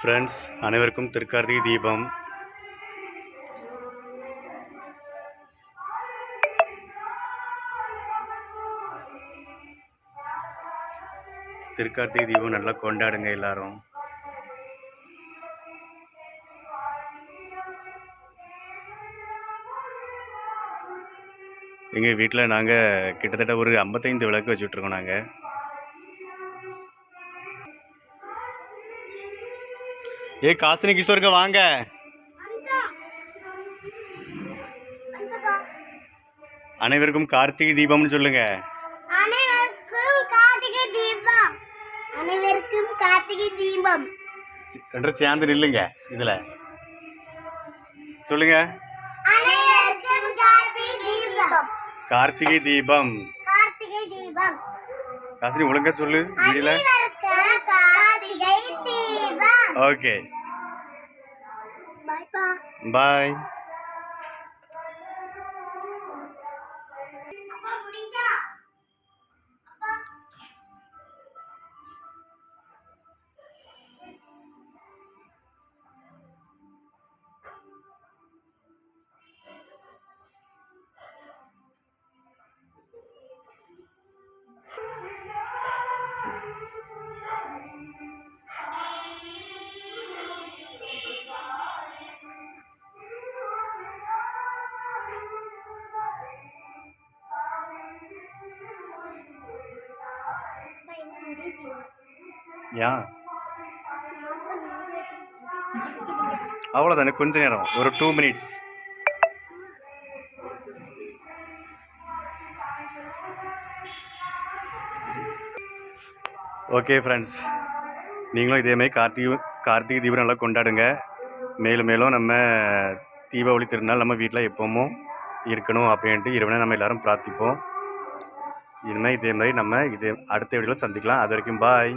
Friends அனைவருக்கும் திருக்கார்த்திகை தீபம். திருக்கார்த்திகை தீபம் நல்லா கொண்டாடுங்க எல்லாரும். எங்கள் வீட்டில் நாங்கள் கிட்டத்தட்ட ஒரு 55 விளக்கு வச்சுட்ருக்கோம். நாங்கள் காசினி கிஷோருக்கு வாங்க. அனைவருக்கும் கார்த்திகை தீபம்னு சொல்லுங்க. அனைவருக்கும் கார்த்திகை தீபம். ரெண்டு சேர்ந்து நில்லுங்க. இதுல சொல்லுங்க. கார்த்திகை தீபம். கார்த்திகை தீபம். காசினி ஒழுங்கா சொல்லு. வீடியோல ஓகே பாய். அவ்வளோதானே, கொஞ்ச நேரம், ஒரு 2 minutes. ஓகே ஃப்ரெண்ட்ஸ், நீங்களும் இதேமாதிரி கார்த்திகை தீபம் நல்லா கொண்டாடுங்க. மேலும் மேலும் நம்ம தீபாவளி திருநாள் நம்ம வீட்டில் எப்பவும் இருக்கணும் அப்படின்ட்டு இறைவனை நம்ம எல்லோரும் பிரார்த்திப்போம். இனிமேல் இதே மாதிரி நம்ம அடுத்த வீடியோவில் சந்திக்கலாம். அது வரைக்கும் பாய்.